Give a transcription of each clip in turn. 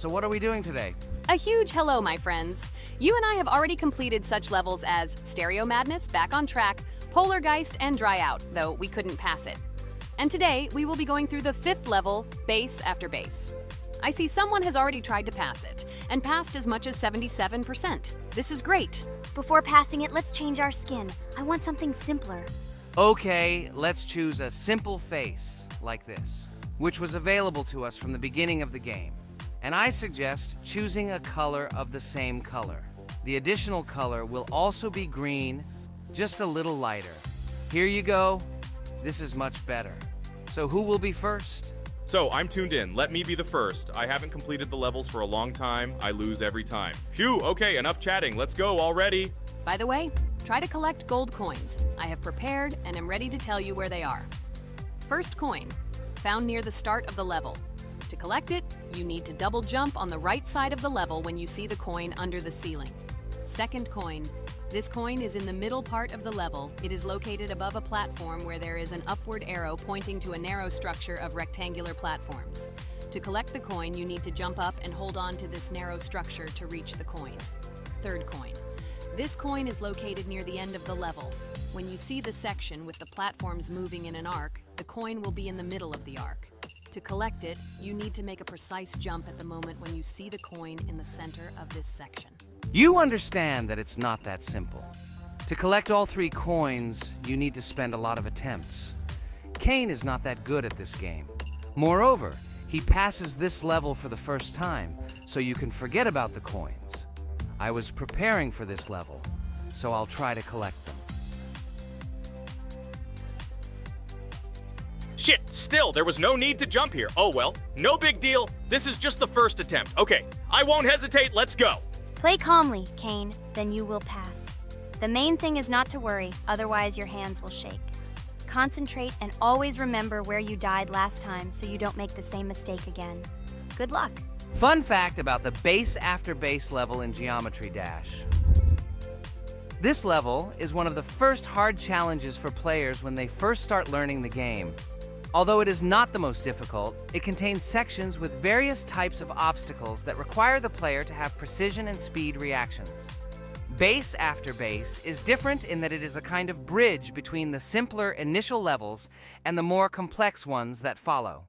So what are we doing today? A huge hello, my friends. You and I have already completed such levels as Stereo Madness, Back on Track, Polargeist, and Dry Out, though we couldn't pass it. And today, we will be going through the 5th level, Base After Base. I see someone has already tried to pass it, and passed as much as 77%. This is great. Before passing it, let's change our skin. I want something simpler. Okay, let's choose a simple face, like this, which was available to us from the beginning of the game. And I suggest choosing a color of the same color. The additional color will also be green, just a little lighter. Here you go. This is much better. So who will be first? So, I'm tuned in. Let me be the first. I haven't completed the levels for a long time. I lose every time. Phew, okay, enough chatting. Let's go already. By the way, try to collect gold coins. I have prepared and am ready to tell you where they are. First coin, found near the start of the level. To collect it, you need to double jump on the right side of the level when you see the coin under the ceiling. Second coin. This coin is in the middle part of the level. It is located above a platform where there is an upward arrow pointing to a narrow structure of rectangular platforms. To collect the coin, you need to jump up and hold on to this narrow structure to reach the coin. Third coin. This coin is located near the end of the level. When you see the section with the platforms moving in an arc, the coin will be in the middle of the arc. To collect it, you need to make a precise jump at the moment when you see the coin in the center of this section. You understand that it's not that simple. To collect all 3 coins, you need to spend a lot of attempts. Kane is not that good at this game. Moreover, he passes this level for the first time, so you can forget about the coins. I was preparing for this level, so I'll try to collect them. Shit, still, there was no need to jump here. Oh well, no big deal. This is just the first attempt. Okay, I won't hesitate, let's go. Play calmly, Kane, then you will pass. The main thing is not to worry, otherwise your hands will shake. Concentrate and always remember where you died last time so you don't make the same mistake again. Good luck. Fun fact about the Base After Base level in Geometry Dash. This level is one of the first hard challenges for players when they first start learning the game. Although it is not the most difficult, it contains sections with various types of obstacles that require the player to have precision and speed reactions. Base After Base is different in that it is a kind of bridge between the simpler initial levels and the more complex ones that follow.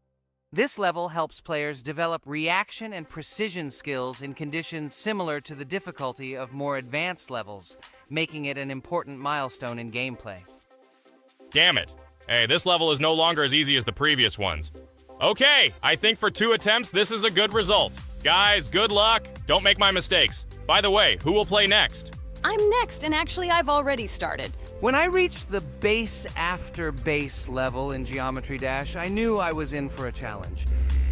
This level helps players develop reaction and precision skills in conditions similar to the difficulty of more advanced levels, making it an important milestone in gameplay. Damn it. Hey, this level is no longer as easy as the previous ones. Okay, I think for 2 attempts, this is a good result. Guys, good luck. Don't make my mistakes. By the way, who will play next? I'm next, and actually I've already started. When I reached the Base After Base level in Geometry Dash, I knew I was in for a challenge.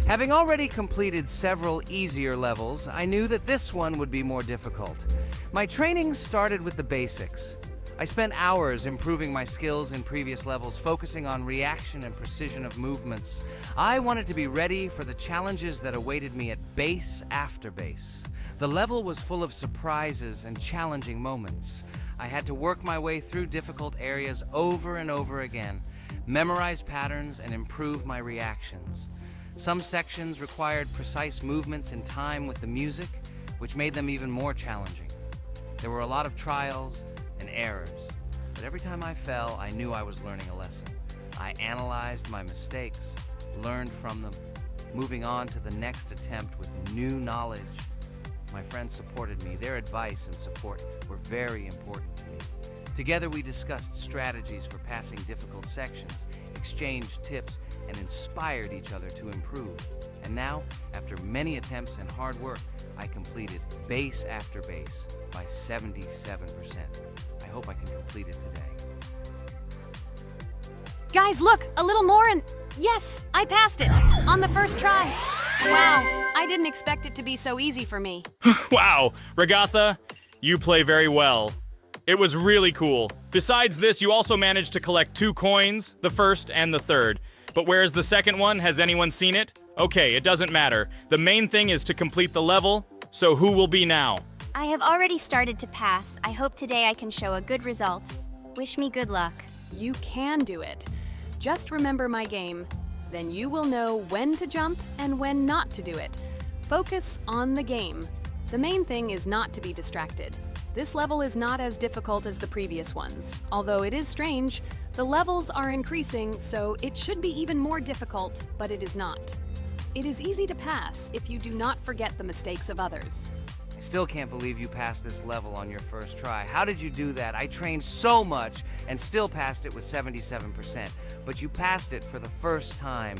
Having already completed several easier levels, I knew that this one would be more difficult. My training started with the basics. I spent hours improving my skills in previous levels, focusing on reaction and precision of movements. I wanted to be ready for the challenges that awaited me at Base After Base. The level was full of surprises and challenging moments. I had to work my way through difficult areas over and over again, memorize patterns, and improve my reactions. Some sections required precise movements in time with the music, which made them even more challenging. There were a lot of trials and errors, but every time I fell, I knew I was learning a lesson. I analyzed my mistakes, learned from them, moving on to the next attempt with new knowledge. My friends supported me. Their advice and support were very important to me. Together we discussed strategies for passing difficult sections, exchanged tips, and inspired each other to improve. And now, after many attempts and hard work, I completed Base After Base by 77%. I hope I can complete it today. Guys, look, a little more and yes, I passed it on the first try. Wow, I didn't expect it to be so easy for me. Wow, Regatha, you play very well. It was really cool. Besides this, you also managed to collect 2 coins, the first and the third. But where's the second one? Has anyone seen it? Okay, it doesn't matter. The main thing is to complete the level, so who will be now? I have already started to pass. I hope today I can show a good result. Wish me good luck. You can do it. Just remember my game. Then you will know when to jump and when not to do it. Focus on the game. The main thing is not to be distracted. This level is not as difficult as the previous ones. Although it is strange, the levels are increasing, so it should be even more difficult, but it is not. It is easy to pass if you do not forget the mistakes of others. I still can't believe you passed this level on your first try. How did you do that? I trained so much and still passed it with 77%. But you passed it for the first time,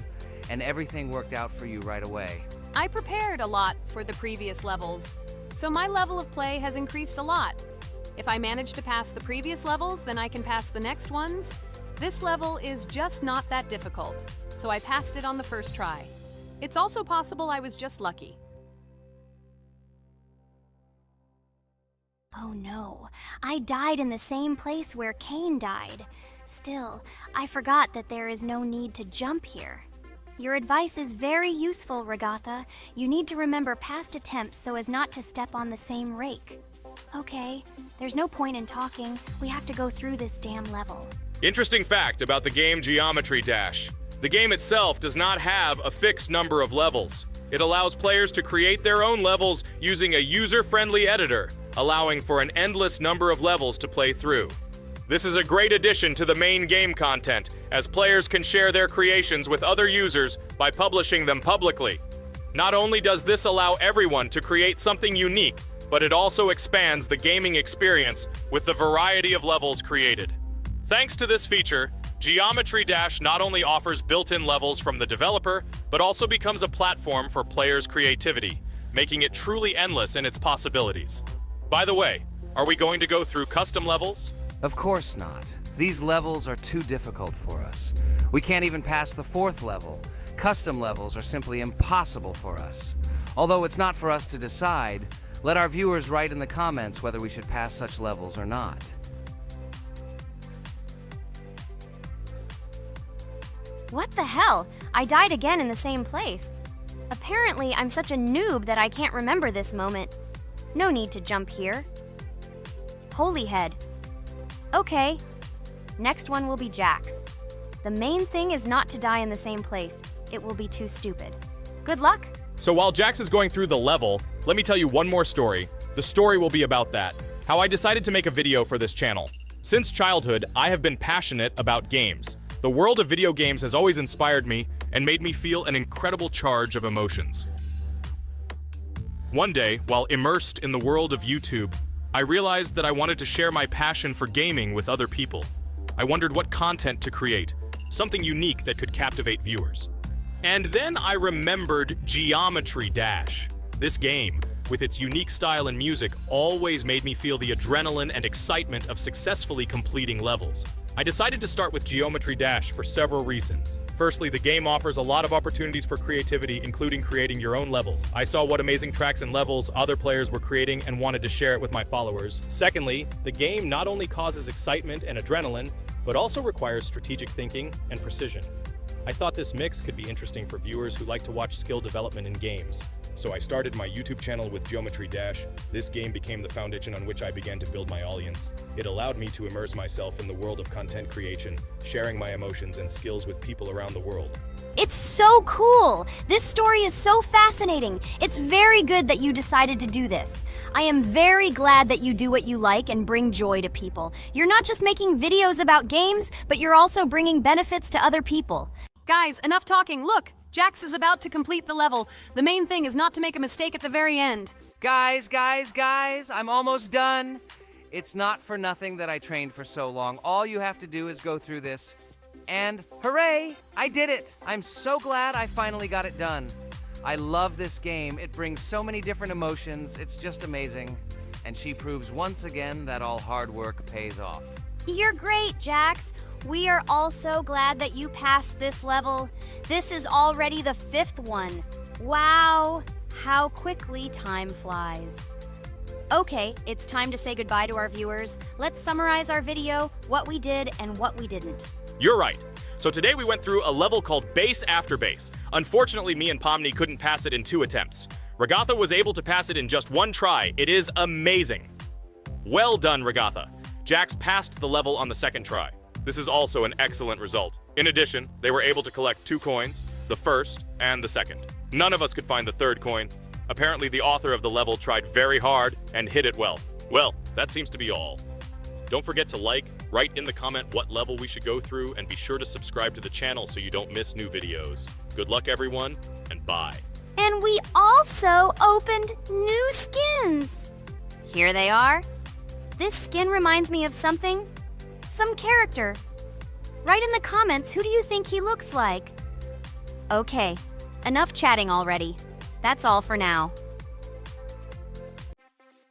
and everything worked out for you right away. I prepared a lot for the previous levels, so my level of play has increased a lot. If I manage to pass the previous levels, then I can pass the next ones. This level is just not that difficult, so I passed it on the first try. It's also possible I was just lucky. Oh no, I died in the same place where Cain died. Still, I forgot that there is no need to jump here. Your advice is very useful, Regatha. You need to remember past attempts so as not to step on the same rake. Okay, there's no point in talking. We have to go through this damn level. Interesting fact about the game Geometry Dash. The game itself does not have a fixed number of levels. It allows players to create their own levels using a user-friendly editor, allowing for an endless number of levels to play through. This is a great addition to the main game content, as players can share their creations with other users by publishing them publicly. Not only does this allow everyone to create something unique, but it also expands the gaming experience with the variety of levels created. Thanks to this feature, Geometry Dash not only offers built-in levels from the developer, but also becomes a platform for players' creativity, making it truly endless in its possibilities. By the way, are we going to go through custom levels? Of course not. These levels are too difficult for us. We can't even pass the 4th level. Custom levels are simply impossible for us. Although it's not for us to decide, let our viewers write in the comments whether we should pass such levels or not. What the hell? I died again in the same place. Apparently, I'm such a noob that I can't remember this moment. No need to jump here. Holy head. Okay. Next one will be Jax. The main thing is not to die in the same place. It will be too stupid. Good luck. So while Jax is going through the level, let me tell you one more story. The story will be about that. How I decided to make a video for this channel. Since childhood, I have been passionate about games. The world of video games has always inspired me and made me feel an incredible charge of emotions. One day, while immersed in the world of YouTube, I realized that I wanted to share my passion for gaming with other people. I wondered what content to create, something unique that could captivate viewers. And then I remembered Geometry Dash. This game, with its unique style and music, always made me feel the adrenaline and excitement of successfully completing levels. I decided to start with Geometry Dash for several reasons. Firstly, the game offers a lot of opportunities for creativity, including creating your own levels. I saw what amazing tracks and levels other players were creating and wanted to share it with my followers. Secondly, the game not only causes excitement and adrenaline, but also requires strategic thinking and precision. I thought this mix could be interesting for viewers who like to watch skill development in games. So I started my YouTube channel with Geometry Dash. This game became the foundation on which I began to build my audience. It allowed me to immerse myself in the world of content creation, sharing my emotions and skills with people around the world. It's so cool! This story is so fascinating. It's very good that you decided to do this. I am very glad that you do what you like and bring joy to people. You're not just making videos about games, but you're also bringing benefits to other people. Guys, enough talking. Look, Jax is about to complete the level. The main thing is not to make a mistake at the very end. Guys, I'm almost done. It's not for nothing that I trained for so long. All you have to do is go through this. And hooray, I did it. I'm so glad I finally got it done. I love this game. It brings so many different emotions. It's just amazing. And she proves once again that all hard work pays off. You're great, Jax. We are also glad that you passed this level. This is already the 5th one. Wow, how quickly time flies. Okay, it's time to say goodbye to our viewers. Let's summarize our video, what we did and what we didn't. You're right. So today we went through a level called Base After Base. Unfortunately, me and Pomni couldn't pass it in 2 attempts. Regatha was able to pass it in just 1 try. It is amazing. Well done, Regatha. Jax passed the level on the 2nd try. This is also an excellent result. In addition, they were able to collect 2 coins, the 1st and the 2nd. None of us could find the 3rd coin. Apparently the author of the level tried very hard and hit it well. Well, that seems to be all. Don't forget to like, write in the comment what level we should go through, and be sure to subscribe to the channel so you don't miss new videos. Good luck everyone, and bye. And we also opened new skins. Here they are. This skin reminds me of something, some character. Write in the comments, who do you think he looks like? Okay, enough chatting already. That's all for now.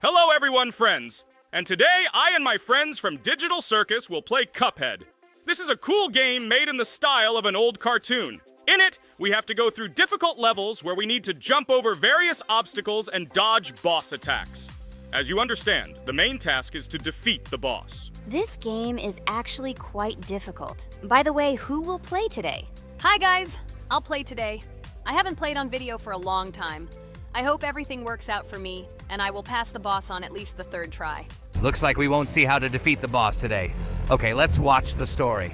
Hello everyone, friends! And today, I and my friends from Digital Circus will play Cuphead. This is a cool game made in the style of an old cartoon. In it, we have to go through difficult levels where we need to jump over various obstacles and dodge boss attacks. As you understand, the main task is to defeat the boss. This game is actually quite difficult. By the way, who will play today? Hi guys, I'll play today. I haven't played on video for a long time. I hope everything works out for me, and I will pass the boss on at least the third try. Looks like we won't see how to defeat the boss today. Okay, let's watch the story.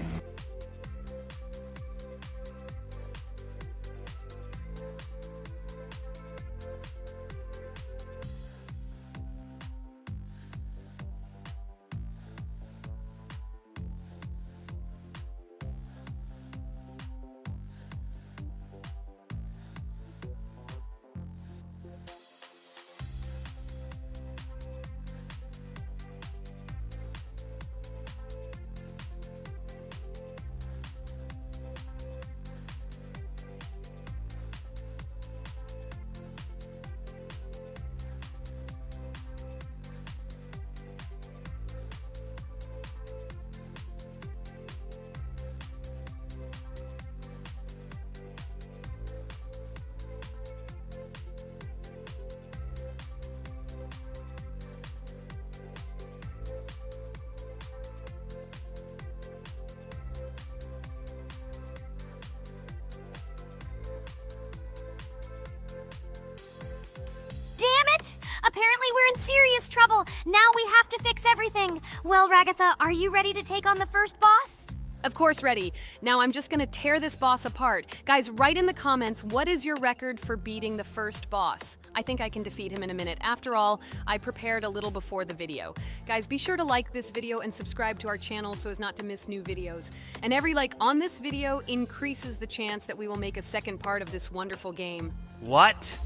Apparently we're in serious trouble. Now we have to fix everything. Well, Ragatha, are you ready to take on the first boss? Of course ready. Now I'm just gonna tear this boss apart. Guys, write in the comments, what is your record for beating the first boss? I think I can defeat him in a minute. After all, I prepared a little before the video. Guys, be sure to like this video and subscribe to our channel so as not to miss new videos. And every like on this video increases the chance that we will make a second part of this wonderful game. What?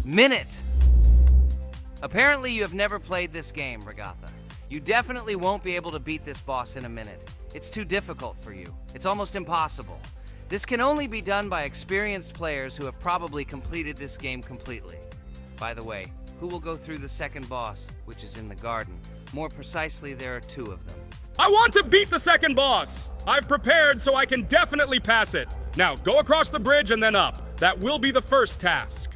Minute! Apparently you have never played this game, Ragatha. You definitely won't be able to beat this boss in a minute. It's too difficult for you. It's almost impossible. This can only be done by experienced players who have probably completed this game completely. By the way, who will go through the second boss, which is in the garden? More precisely, there are two of them. I want to beat the second boss! I've prepared so I can definitely pass it. Now, go across the bridge and then up. That will be the first task.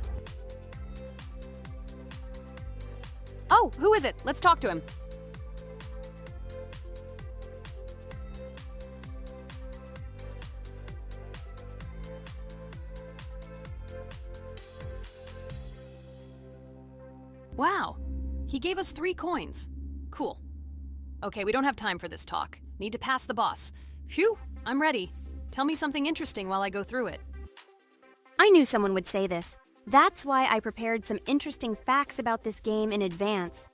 Oh, who is it? Let's talk to him. Wow, he gave us 3 coins. Cool. Okay, we don't have time for this talk. Need to pass the boss. Phew, I'm ready. Tell me something interesting while I go through it. I knew someone would say this. That's why I prepared some interesting facts about this game in advance.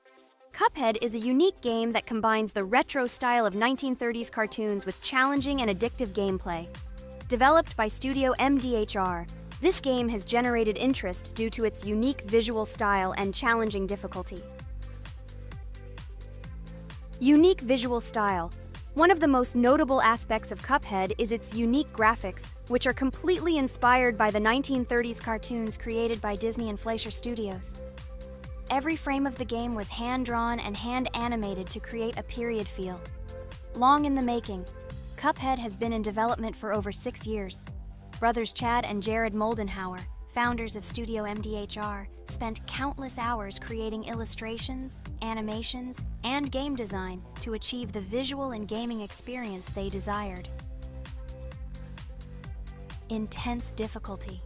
Cuphead is a unique game that combines the retro style of 1930s cartoons with challenging and addictive gameplay. Developed by Studio MDHR, this game has generated interest due to its unique visual style and challenging difficulty. Unique visual style. One of the most notable aspects of Cuphead is its unique graphics, which are completely inspired by the 1930s cartoons created by Disney and Fleischer Studios. Every frame of the game was hand-drawn and hand-animated to create a period feel. Long in the making, Cuphead has been in development for over 6 years. Brothers Chad and Jared Moldenhauer, founders of Studio MDHR, spent countless hours creating illustrations, animations, and game design to achieve the visual and gaming experience they desired. Intense difficulty.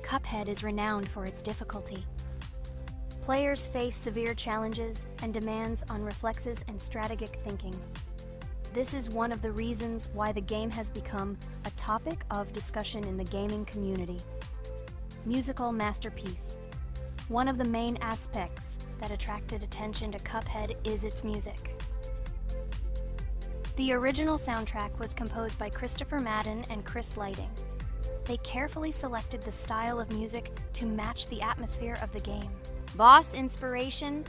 Cuphead is renowned for its difficulty. Players face severe challenges and demands on reflexes and strategic thinking. This is one of the reasons why the game has become a topic of discussion in the gaming community. Musical masterpiece. One of the main aspects that attracted attention to Cuphead is its music. The original soundtrack was composed by Christopher Madden and Chris Lighting. They carefully selected the style of music to match the atmosphere of the game. Boss inspiration.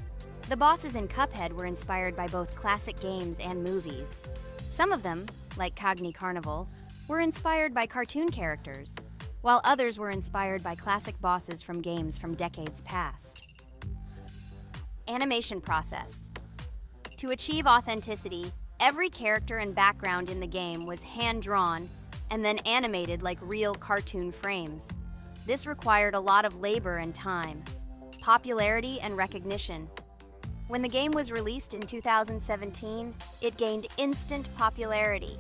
The bosses in Cuphead were inspired by both classic games and movies. Some of them, like Cogni Carnival, were inspired by cartoon characters, while others were inspired by classic bosses from games from decades past. Animation process. To achieve authenticity, every character and background in the game was hand-drawn and then animated like real cartoon frames. This required a lot of labor and time, popularity and recognition. When the game was released in 2017, it gained instant popularity.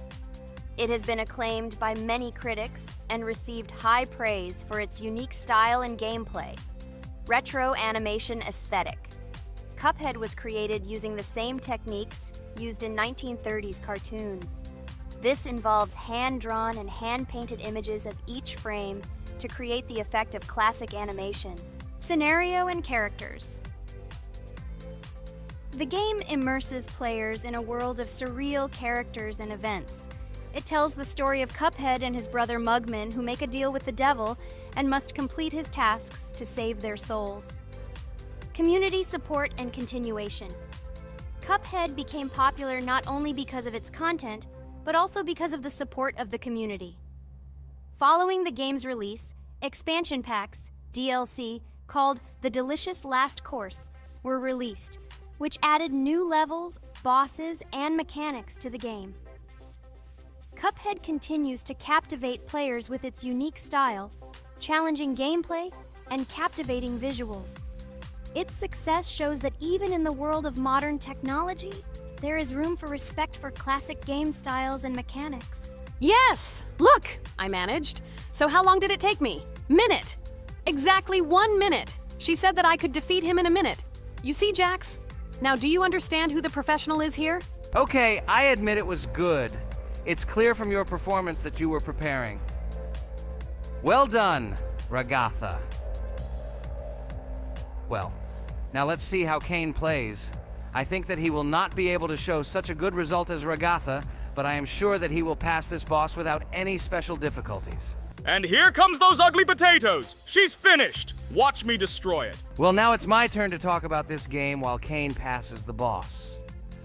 It has been acclaimed by many critics and received high praise for its unique style and gameplay. Retro animation aesthetic. Cuphead was created using the same techniques used in 1930s cartoons. This involves hand-drawn and hand-painted images of each frame to create the effect of classic animation. Scenario and characters. The game immerses players in a world of surreal characters and events. It tells the story of Cuphead and his brother Mugman, who make a deal with the devil and must complete his tasks to save their souls. Community support and continuation. Cuphead became popular not only because of its content, but also because of the support of the community. Following the game's release, expansion packs, DLC, called The Delicious Last Course, were released, which added new levels, bosses, and mechanics to the game. Cuphead continues to captivate players with its unique style, challenging gameplay, and captivating visuals. Its success shows that even in the world of modern technology, there is room for respect for classic game styles and mechanics. Yes! Look! I managed. So how long did it take me? Minute! Exactly 1 minute! She said that I could defeat him in a minute. You see, Jax? Now, do you understand who the professional is here? Okay, I admit it was good. It's clear from your performance that you were preparing. Well done, Ragatha. Well, now let's see how Kane plays. I think that he will not be able to show such a good result as Ragatha, but I am sure that he will pass this boss without any special difficulties. And here comes those ugly potatoes! She's finished! Watch me destroy it. Well, now it's my turn to talk about this game while Kane passes the boss.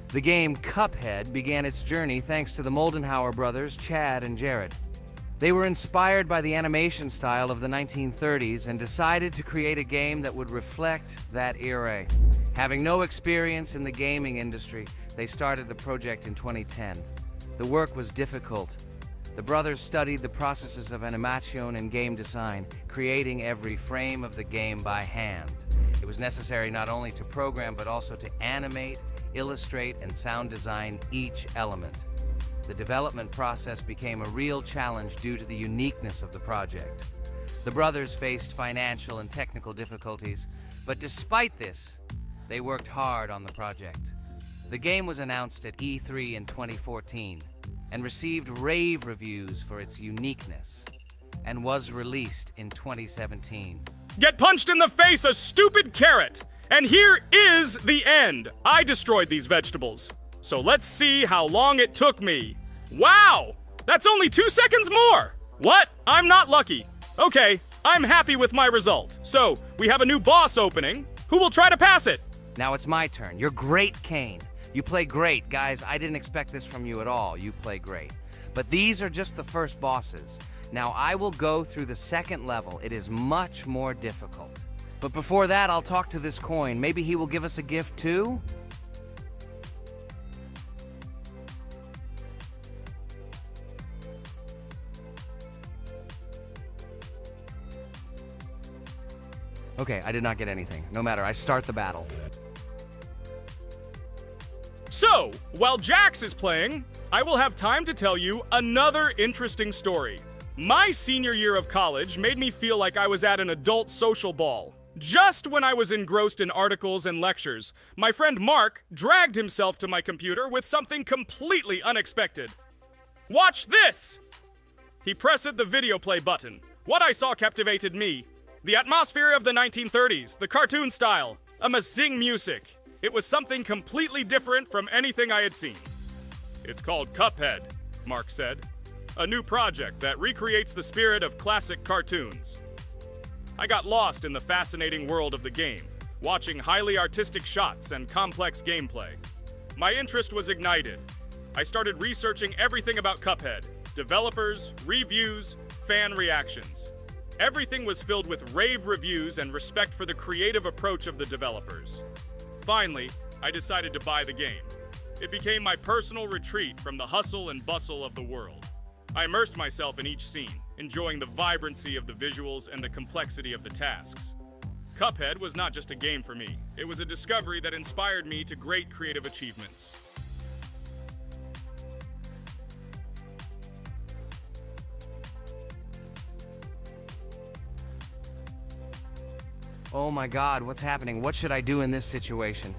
The game Cuphead began its journey thanks to the Moldenhauer brothers, Chad and Jared. They were inspired by the animation style of the 1930s and decided to create a game that would reflect that era. Having no experience in the gaming industry, they started the project in 2010. The work was difficult. The brothers studied the processes of animation and game design, creating every frame of the game by hand. It was necessary not only to program but also to animate, illustrate, and sound design each element. The development process became a real challenge due to the uniqueness of the project. The brothers faced financial and technical difficulties, but despite this, they worked hard on the project. The game was announced at E3 in 2014 and received rave reviews for its uniqueness, and was released in 2017. Get punched in the face, a stupid carrot! And here is the end. I destroyed these vegetables. So let's see how long it took me. Wow! That's only 2 seconds more! What? I'm not lucky. Okay, I'm happy with my result. So, we have a new boss opening. Who will try to pass it? Now it's my turn. You're great, Kane. You play great. Guys, I didn't expect this from you at all. You play great. But these are just the first bosses. Now I will go through the second level. It is much more difficult. But before that, I'll talk to this coin. Maybe he will give us a gift too? Okay, I did not get anything. No matter, I start the battle. So, while Jax is playing, I will have time to tell you another interesting story. My senior year of college made me feel like I was at an adult social ball. Just when I was engrossed in articles and lectures, my friend Mark dragged himself to my computer with something completely unexpected. Watch this! He pressed the video play button. What I saw captivated me. The atmosphere of the 1930s, the cartoon style, amazing music. It was something completely different from anything I had seen. It's called Cuphead, Mark said. A new project that recreates the spirit of classic cartoons. I got lost in the fascinating world of the game, watching highly artistic shots and complex gameplay. My interest was ignited. I started researching everything about Cuphead, developers, reviews, fan reactions. Everything was filled with rave reviews and respect for the creative approach of the developers. Finally, I decided to buy the game. It became my personal retreat from the hustle and bustle of the world. I immersed myself in each scene, enjoying the vibrancy of the visuals and the complexity of the tasks. Cuphead was not just a game for me. It was a discovery that inspired me to great creative achievements. Oh my god, what's happening? What should I do in this situation?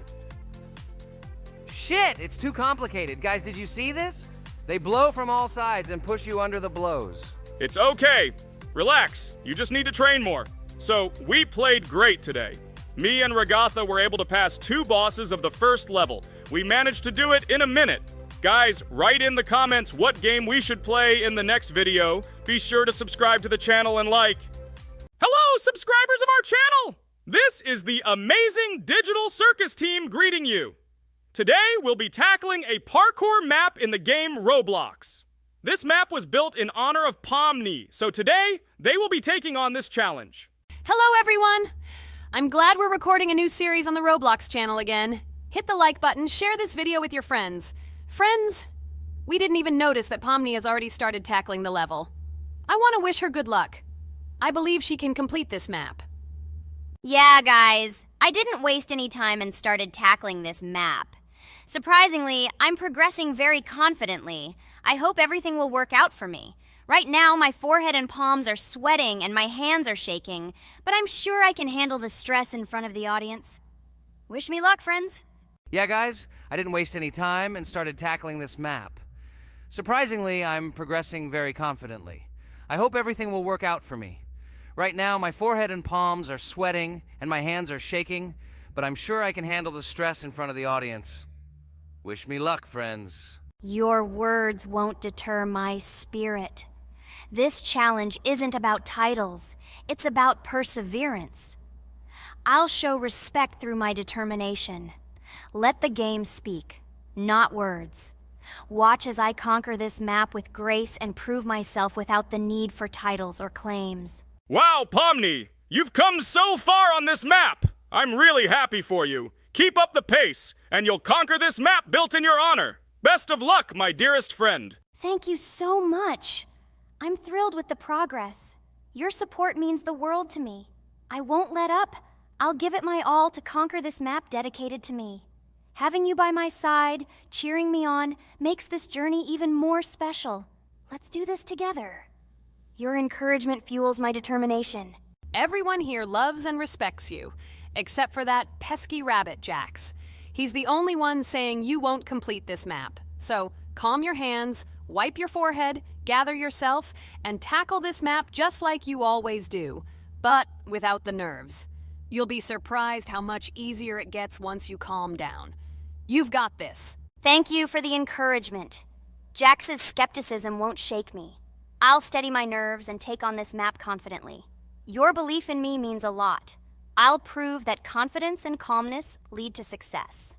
Shit, it's too complicated. Guys, did you see this? They blow from all sides and push you under the blows. It's okay. Relax. You just need to train more. So, we played great today. Me and Regatha were able to pass 2 bosses of the first level. We managed to do it in a minute. Guys, write in the comments what game we should play in the next video. Be sure to subscribe to the channel and like. Hello, subscribers of our channel! This is the amazing Digital Circus team greeting you. Today, we'll be tackling a parkour map in the game Roblox. This map was built in honor of Pomni, so today, they will be taking on this challenge. Hello, everyone! I'm glad we're recording a new series on the Roblox channel again. Hit the like button, share this video with your friends. Friends, we didn't even notice that Pomni has already started tackling the level. I want to wish her good luck. I believe she can complete this map. Yeah, guys, I didn't waste any time and started tackling this map. Surprisingly, I'm progressing very confidently. I hope everything will work out for me. Right now, my forehead and palms are sweating and my hands are shaking, but I'm sure I can handle the stress in front of the audience. Wish me luck, friends. Yeah, guys, I didn't waste any time and started tackling this map. Surprisingly, I'm progressing very confidently. I hope everything will work out for me. Right now, my forehead and palms are sweating and my hands are shaking, but I'm sure I can handle the stress in front of the audience. Wish me luck, friends. Your words won't deter my spirit. This challenge isn't about titles, it's about perseverance. I'll show respect through my determination. Let the game speak, not words. Watch as I conquer this map with grace and prove myself without the need for titles or claims. Wow, Pomni! You've come so far on this map! I'm really happy for you. Keep up the pace, and you'll conquer this map built in your honor. Best of luck, my dearest friend. Thank you so much. I'm thrilled with the progress. Your support means the world to me. I won't let up. I'll give it my all to conquer this map dedicated to me. Having you by my side, cheering me on, makes this journey even more special. Let's do this together. Your encouragement fuels my determination. Everyone here loves and respects you, except for that pesky rabbit, Jax. He's the only one saying you won't complete this map. So, calm your hands, wipe your forehead, gather yourself, and tackle this map just like you always do, but without the nerves. You'll be surprised how much easier it gets once you calm down. You've got this. Thank you for the encouragement. Jax's skepticism won't shake me. I'll steady my nerves and take on this map confidently. Your belief in me means a lot. I'll prove that confidence and calmness lead to success.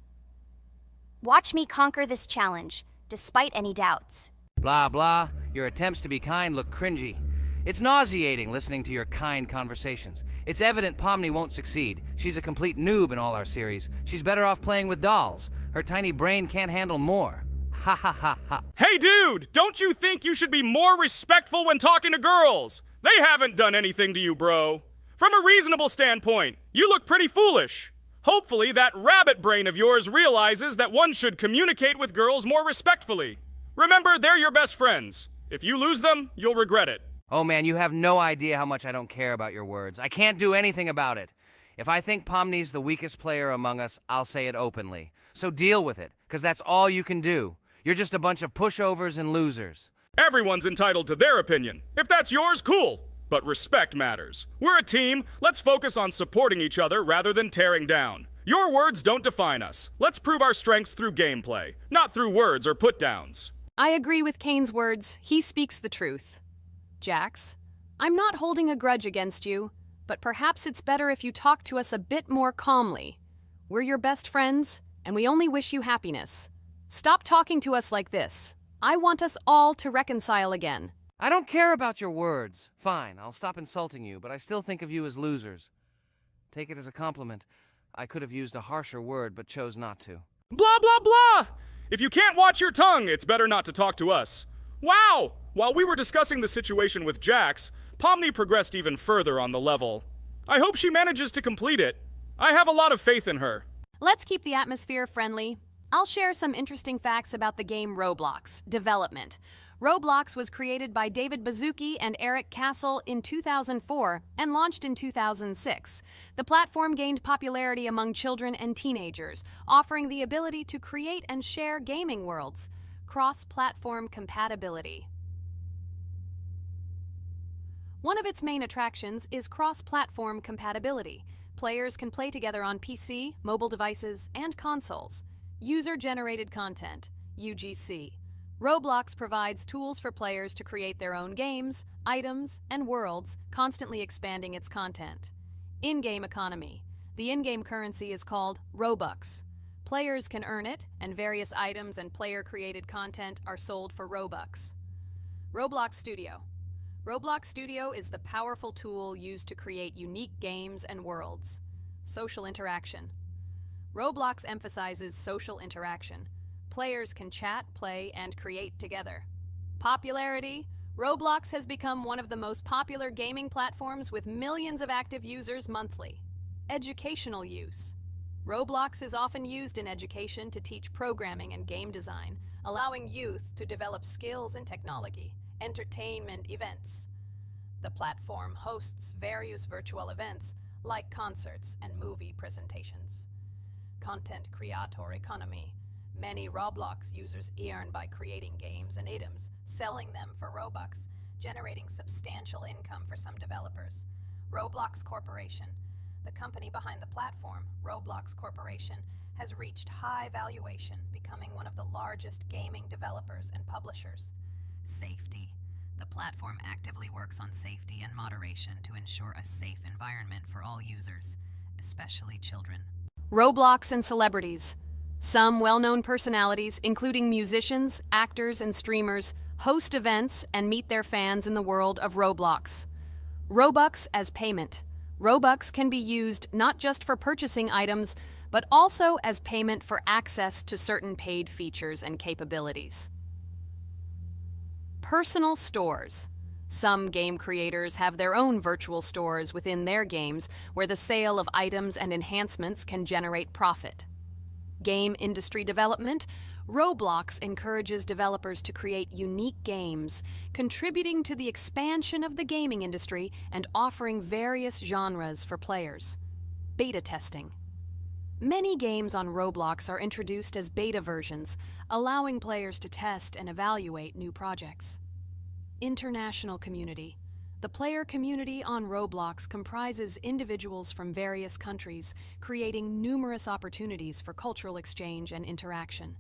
Watch me conquer this challenge, despite any doubts. Blah, blah. Your attempts to be kind look cringy. It's nauseating listening to your kind conversations. It's evident Pomni won't succeed. She's a complete noob in all our series. She's better off playing with dolls. Her tiny brain can't handle more. Ha ha ha ha. Hey dude, don't you think you should be more respectful when talking to girls? They haven't done anything to you, bro. From a reasonable standpoint, you look pretty foolish. Hopefully that rabbit brain of yours realizes that one should communicate with girls more respectfully. Remember, they're your best friends. If you lose them, you'll regret it. Oh man, you have no idea how much I don't care about your words. I can't do anything about it. If I think Pomni's the weakest player among us, I'll say it openly. So deal with it, because that's all you can do. You're just a bunch of pushovers and losers. Everyone's entitled to their opinion. If that's yours, cool. but respect matters. We're a team. Let's focus on supporting each other rather than tearing down. Your words don't define us. Let's prove our strengths through gameplay, not through words or put-downs. I agree with Kane's words. He speaks the truth. Jax, I'm not holding a grudge against you, but perhaps it's better if you talk to us a bit more calmly. We're your best friends, and we only wish you happiness. Stop talking to us like this. I want us all to reconcile again. I don't care about your words. Fine, I'll stop insulting you, but I still think of you as losers. Take it as a compliment. I could have used a harsher word, but chose not to. Blah, blah, blah! If you can't watch your tongue, it's better not to talk to us. Wow! While we were discussing the situation with Jax, Pomni progressed even further on the level. I hope she manages to complete it. I have a lot of faith in her. Let's keep the atmosphere friendly. I'll share some interesting facts about the game Roblox development. Roblox was created by David Baszucki and Eric Castle in 2004 and launched in 2006. The platform gained popularity among children and teenagers, offering the ability to create and share gaming worlds. Cross-platform compatibility. One of its main attractions is cross-platform compatibility. Players can play together on PC, mobile devices, and consoles. User-generated content, UGC. Roblox provides tools for players to create their own games, items, and worlds, constantly expanding its content. In-game economy. The in-game currency is called Robux. Players can earn it, and various items and player-created content are sold for Robux. Roblox Studio. Roblox Studio is the powerful tool used to create unique games and worlds. Social interaction. Roblox emphasizes social interaction. Players can chat, play, and create together. Popularity. Roblox has become one of the most popular gaming platforms with millions of active users monthly. Educational use. Roblox is often used in education to teach programming and game design, allowing youth to develop skills in technology. Entertainment events. The platform hosts various virtual events like concerts and movie presentations. Content creator economy. Many Roblox users earn by creating games and items, selling them for Robux, generating substantial income for some developers. Roblox Corporation. The company behind the platform, Roblox Corporation, has reached high valuation, becoming one of the largest gaming developers and publishers. Safety. The platform actively works on safety and moderation to ensure a safe environment for all users, especially children. Roblox and celebrities. Some well-known personalities, including musicians, actors, and streamers, host events and meet their fans in the world of Roblox. Robux as payment. Robux can be used not just for purchasing items, but also as payment for access to certain paid features and capabilities. Personal stores. Some game creators have their own virtual stores within their games where the sale of items and enhancements can generate profit. Game industry development. Roblox encourages developers to create unique games, contributing to the expansion of the gaming industry and offering various genres for players. Beta testing. Many games on Roblox are introduced as beta versions, allowing players to test and evaluate new projects. International community. The player community on Roblox comprises individuals from various countries, creating numerous opportunities for cultural exchange and interaction.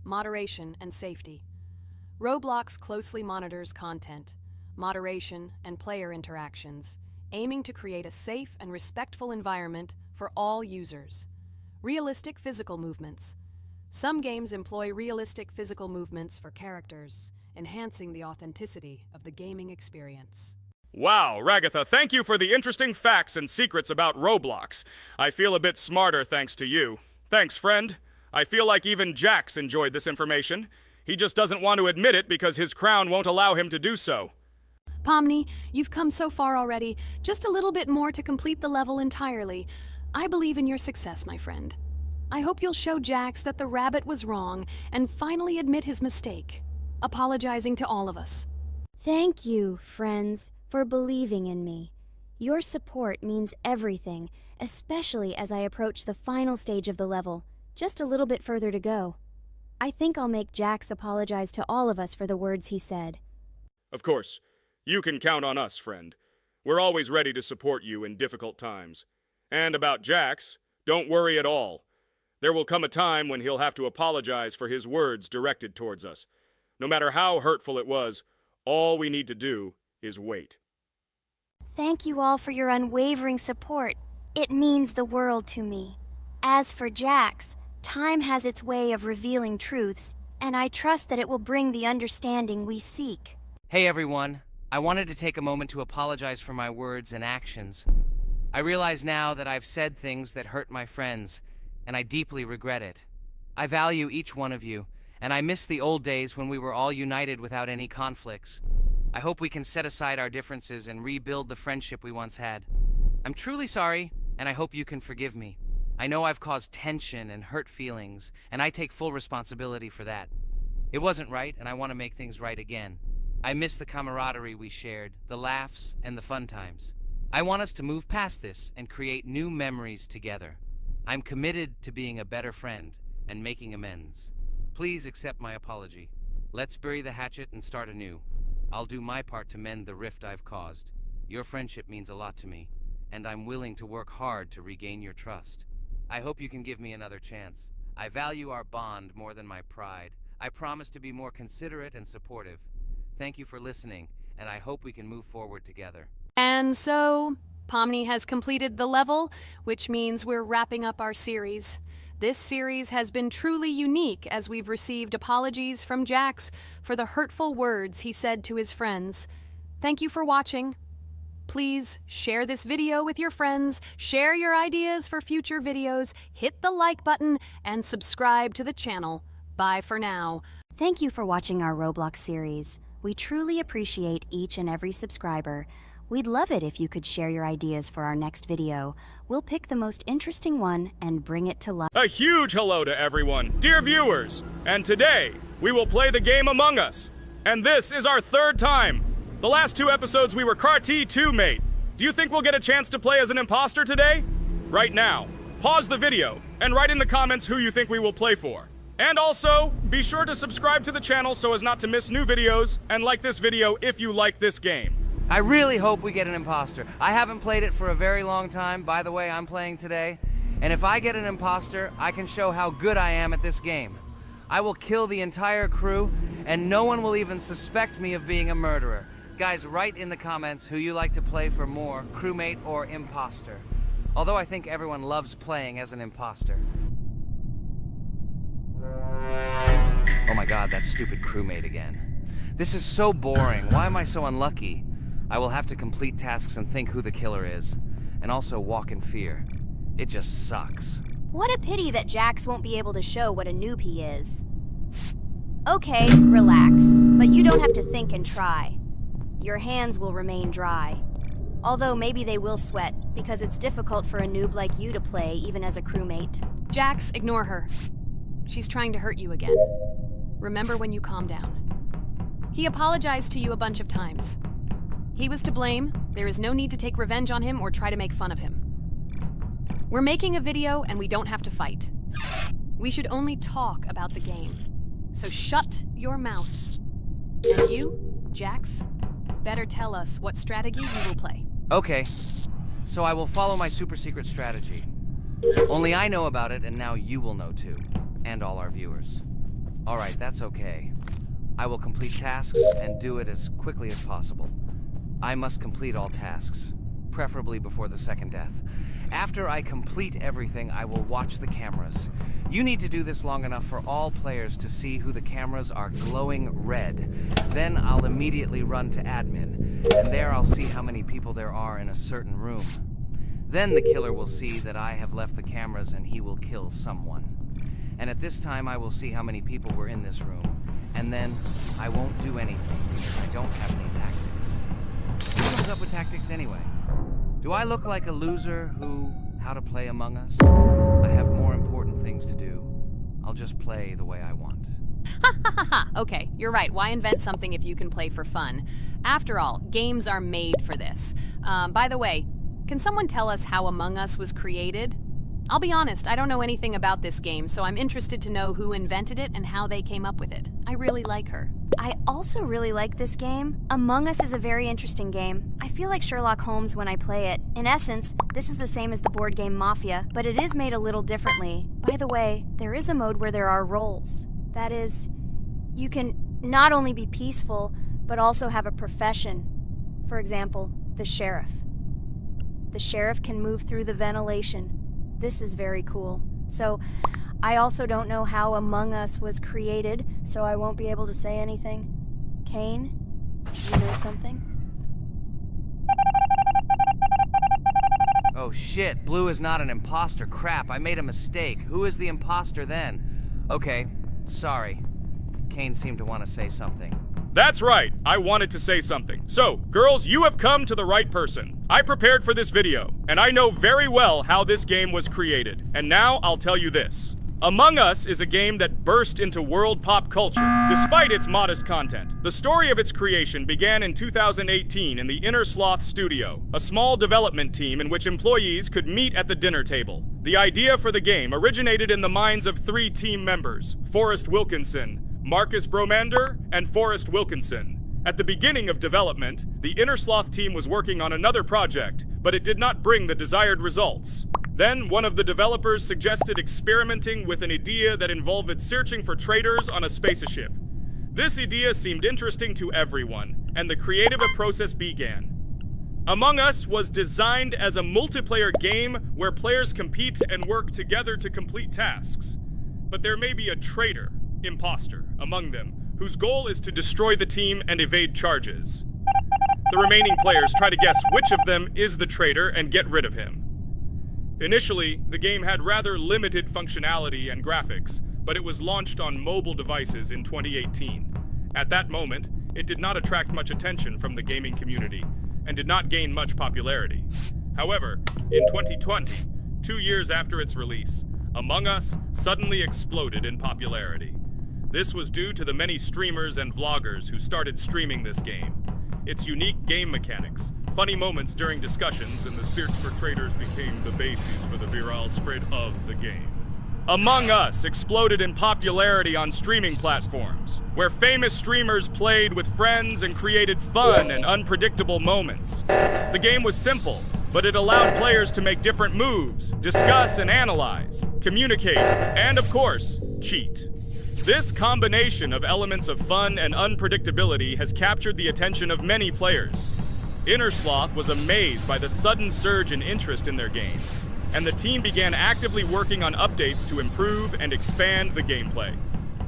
Moderation and safety. Roblox closely monitors content, moderation, and player interactions, aiming to create a safe and respectful environment for all users. Realistic physical movements. Some games employ realistic physical movements for characters, enhancing the authenticity of the gaming experience. Wow, Ragatha, thank you for the interesting facts and secrets about Roblox. I feel a bit smarter thanks to you. Thanks, friend. I feel like even Jax enjoyed this information. He just doesn't want to admit it because his crown won't allow him to do so. Pomni, you've come so far already. Just a little bit more to complete the level entirely. I believe in your success, my friend. I hope you'll show Jax that the rabbit was wrong and finally admit his mistake, apologizing to all of us. Thank you, friends, for believing in me. Your support means everything, especially as I approach the final stage of the level, just a little bit further to go. I think I'll make Jax apologize to all of us for the words he said. Of course. You can count on us, friend. We're always ready to support you in difficult times. And about Jax, don't worry at all. There will come a time when he'll have to apologize for his words directed towards us. No matter how hurtful it was, all we need to do is wait. Thank you all for your unwavering support. It means the world to me. As for Jax, time has its way of revealing truths, and I trust that it will bring the understanding we seek. Hey everyone, I wanted to take a moment to apologize for my words and actions. I realize now that I've said things that hurt my friends, and I deeply regret it. I value each one of you, and I miss the old days when we were all united without any conflicts. I hope we can set aside our differences and rebuild the friendship we once had. I'm truly sorry, and I hope you can forgive me. I know I've caused tension and hurt feelings, and I take full responsibility for that. It wasn't right, and I want to make things right again. I miss the camaraderie we shared, the laughs, and the fun times. I want us to move past this and create new memories together. I'm committed to being a better friend and making amends. Please accept my apology. Let's bury the hatchet and start anew. I'll do my part to mend the rift I've caused. Your friendship means a lot to me, and I'm willing to work hard to regain your trust. I hope you can give me another chance. I value our bond more than my pride. I promise to be more considerate and supportive. Thank you for listening, and I hope we can move forward together. And so, Pomni has completed the level, which means we're wrapping up our series. This series has been truly unique as we've received apologies from Jax for the hurtful words he said to his friends. Thank you for watching. Please share this video with your friends, share your ideas for future videos, hit the like button, and subscribe to the channel. Bye for now. Thank you for watching our Roblox series. We truly appreciate each and every subscriber. We'd love it if you could share your ideas for our next video. We'll pick the most interesting one and bring it to life. A huge hello to everyone, dear viewers! And today, we will play the game Among Us. And this is our third time. The last two episodes we were Carti 2 mate. Do you think we'll get a chance to play as an imposter today? Right now, pause the video and write in the comments who you think we will play for. And also, be sure to subscribe to the channel so as not to miss new videos, and like this video if you like this game. I really hope we get an imposter. I haven't played it for a very long time. By the way, I'm playing today. And if I get an imposter, I can show how good I am at this game. I will kill the entire crew, and no one will even suspect me of being a murderer. Guys, write in the comments who you like to play for more, crewmate or imposter. Although I think everyone loves playing as an imposter. Oh my god, that stupid crewmate again. This is so boring. Why am I so unlucky? I will have to complete tasks and think who the killer is, and also walk in fear. It just sucks. What a pity that Jax won't be able to show what a noob he is. Okay, relax, but you don't have to think and try. Your hands will remain dry. Although maybe they will sweat, because it's difficult for a noob like you to play even as a crewmate. Jax, ignore her. She's trying to hurt you again. Remember when you calm down. He apologized to you a bunch of times. He was to blame. There is no need to take revenge on him or try to make fun of him. We're making a video and we don't have to fight. We should only talk about the game. So shut your mouth. And you, Jax, better tell us what strategy you will play. Okay, so I will follow my super secret strategy. Only I know about it, and now you will know too. And all our viewers. Alright, that's okay. I will complete tasks and do it as quickly as possible. I must complete all tasks, preferably before the second death. After I complete everything, I will watch the cameras. You need to do this long enough for all players to see who the cameras are glowing red. Then I'll immediately run to admin, and there I'll see how many people there are in a certain room. Then the killer will see that I have left the cameras and he will kill someone. And at this time I will see how many people were in this room. And then I won't do anything because I don't have any tactics. Who comes up with tactics anyway? Do I look like a loser how to play Among Us? I have more important things to do. I'll just play the way I want. Ha ha ha ha! Okay, you're right. Why invent something if you can play for fun? After all, games are made for this. By the way, can someone tell us how Among Us was created? I'll be honest, I don't know anything about this game, so I'm interested to know who invented it and how they came up with it. I really like her. I also really like this game. Among Us is a very interesting game. I feel like Sherlock Holmes when I play it. In essence, this is the same as the board game Mafia, but it is made a little differently. By the way, there is a mode where there are roles. That is, you can not only be peaceful, but also have a profession. For example, the sheriff. The sheriff can move through the ventilation. This is very cool. So, I also don't know how Among Us was created, so I won't be able to say anything. Kane, you know something? Oh shit, Blue is not an imposter. Crap, I made a mistake. Who is the imposter then? Okay, sorry. Kane seemed to want to say something. That's right, I wanted to say something. So, girls, you have come to the right person. I prepared for this video, and I know very well how this game was created. And now I'll tell you this. Among Us is a game that burst into world pop culture, despite its modest content. The story of its creation began in 2018 in the Inner Sloth Studio, a small development team in which employees could meet at the dinner table. The idea for the game originated in the minds of 3 team members, Forrest Wilkinson, Marcus Bromander, and Forrest Wilkinson. At the beginning of development, the Inner Sloth team was working on another project, but it did not bring the desired results. Then, one of the developers suggested experimenting with an idea that involved searching for traitors on a spaceship. This idea seemed interesting to everyone, and the creative process began. Among Us was designed as a multiplayer game where players compete and work together to complete tasks. But there may be a traitor, imposter, among them, whose goal is to destroy the team and evade charges. The remaining players try to guess which of them is the traitor and get rid of him. Initially, the game had rather limited functionality and graphics, but it was launched on mobile devices in 2018. At that moment, it did not attract much attention from the gaming community, and did not gain much popularity. However, in 2020, 2 years after its release, Among Us suddenly exploded in popularity. This was due to the many streamers and vloggers who started streaming this game. Its unique game mechanics, funny moments during discussions, and the search for traitors became the basis for the viral spread of the game. Among Us exploded in popularity on streaming platforms, where famous streamers played with friends and created fun and unpredictable moments. The game was simple, but it allowed players to make different moves, discuss and analyze, communicate, and of course, cheat. This combination of elements of fun and unpredictability has captured the attention of many players. Inner Sloth was amazed by the sudden surge in interest in their game, and the team began actively working on updates to improve and expand the gameplay.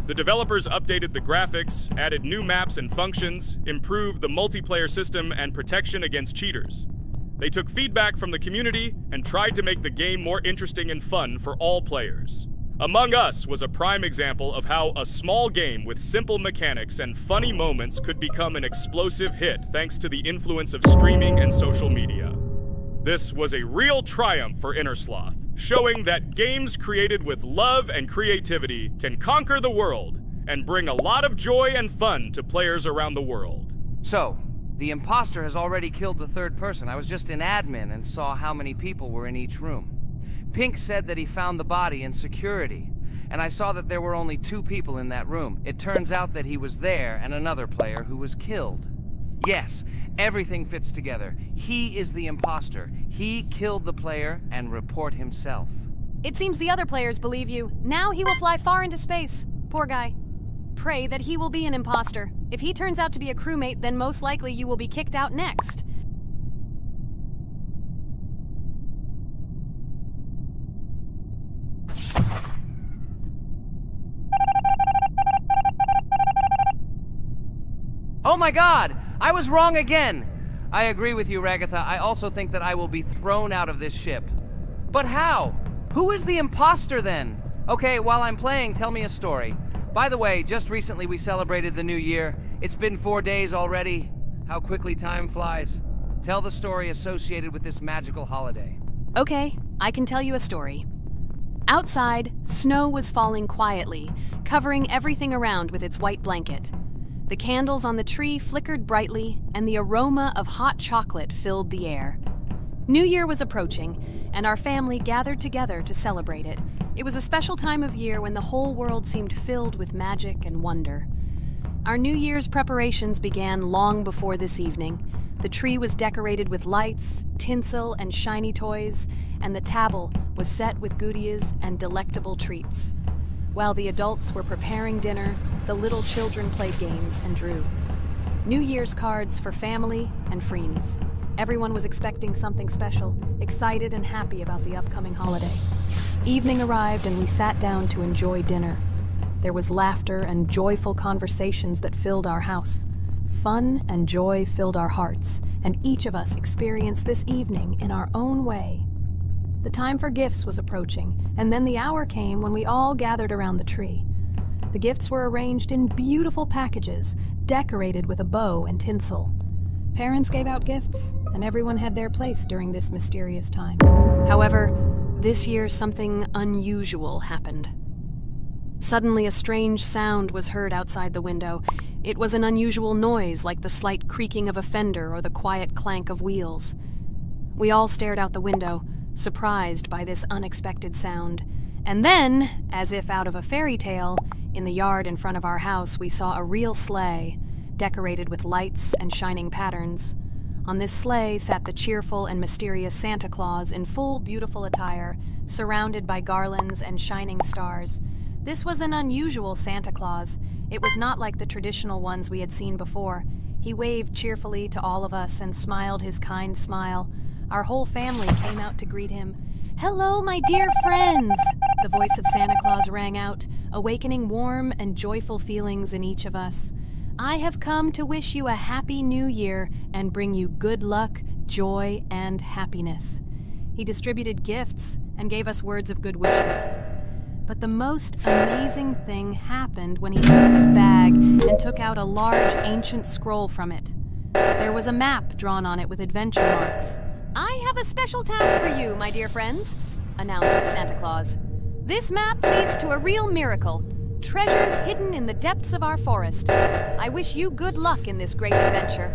The developers updated the graphics, added new maps and functions, improved the multiplayer system and protection against cheaters. They took feedback from the community and tried to make the game more interesting and fun for all players. Among Us was a prime example of how a small game with simple mechanics and funny moments could become an explosive hit thanks to the influence of streaming and social media. This was a real triumph for Inner Sloth, showing that games created with love and creativity can conquer the world and bring a lot of joy and fun to players around the world. So, the imposter has already killed the third person. I was just in admin and saw how many people were in each room. Pink said that he found the body in security, and I saw that there were only 2 people in that room. It turns out that he was there and another player who was killed. Yes, everything fits together. He is the imposter. He killed the player and report himself. It seems the other players believe you. Now he will fly far into space. Poor guy. Pray that he will be an imposter. If he turns out to be a crewmate, then most likely you will be kicked out next. Oh my god! I was wrong again! I agree with you, Ragatha. I also think that I will be thrown out of this ship. But how? Who is the imposter then? Okay, while I'm playing, tell me a story. By the way, just recently we celebrated the new year. It's been 4 days already. How quickly time flies. Tell the story associated with this magical holiday. Okay, I can tell you a story. Outside, snow was falling quietly, covering everything around with its white blanket. The candles on the tree flickered brightly, and the aroma of hot chocolate filled the air. New Year was approaching, and our family gathered together to celebrate it. It was a special time of year when the whole world seemed filled with magic and wonder. Our New Year's preparations began long before this evening. The tree was decorated with lights, tinsel, and shiny toys, and the table was set with goodies and delectable treats. While the adults were preparing dinner, the little children played games and drew. New Year's cards for family and friends. Everyone was expecting something special, excited and happy about the upcoming holiday. Evening arrived and we sat down to enjoy dinner. There was laughter and joyful conversations that filled our house. Fun and joy filled our hearts, and each of us experienced this evening in our own way. The time for gifts was approaching, and then the hour came when we all gathered around the tree. The gifts were arranged in beautiful packages, decorated with a bow and tinsel. Parents gave out gifts, and everyone had their place during this mysterious time. However, this year something unusual happened. Suddenly a strange sound was heard outside the window. It was an unusual noise, like the slight creaking of a fender or the quiet clank of wheels. We all stared out the window, surprised by this unexpected sound. And then, as if out of a fairy tale, in the yard in front of our house we saw a real sleigh, decorated with lights and shining patterns. On this sleigh sat the cheerful and mysterious Santa Claus in full beautiful attire, surrounded by garlands and shining stars. This was an unusual Santa Claus. It was not like the traditional ones we had seen before. He waved cheerfully to all of us and smiled his kind smile. Our whole family came out to greet him. "Hello, my dear friends!" The voice of Santa Claus rang out, awakening warm and joyful feelings in each of us. "I have come to wish you a happy new year and bring you good luck, joy, and happiness." He distributed gifts and gave us words of good wishes. But the most amazing thing happened when he took his bag and took out a large ancient scroll from it. There was a map drawn on it with adventure marks. "I have a special task for you, my dear friends," announced Santa Claus. "This map leads to a real miracle. Treasures hidden in the depths of our forest. I wish you good luck in this great adventure."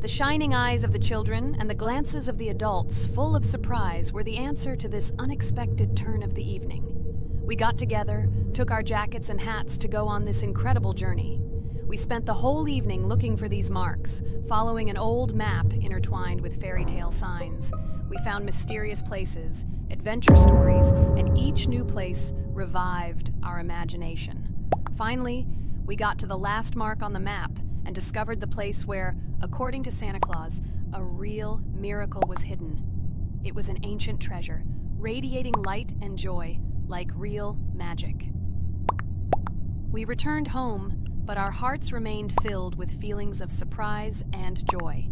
The shining eyes of the children and the glances of the adults, full of surprise, were the answer to this unexpected turn of the evening. We got together, took our jackets and hats to go on this incredible journey. We spent the whole evening looking for these marks, following an old map intertwined with fairy tale signs. We found mysterious places, adventure stories, and each new place revived our imagination. Finally, we got to the last mark on the map and discovered the place where, according to Santa Claus, a real miracle was hidden. It was an ancient treasure, radiating light and joy, like real magic. We returned home, but our hearts remained filled with feelings of surprise and joy.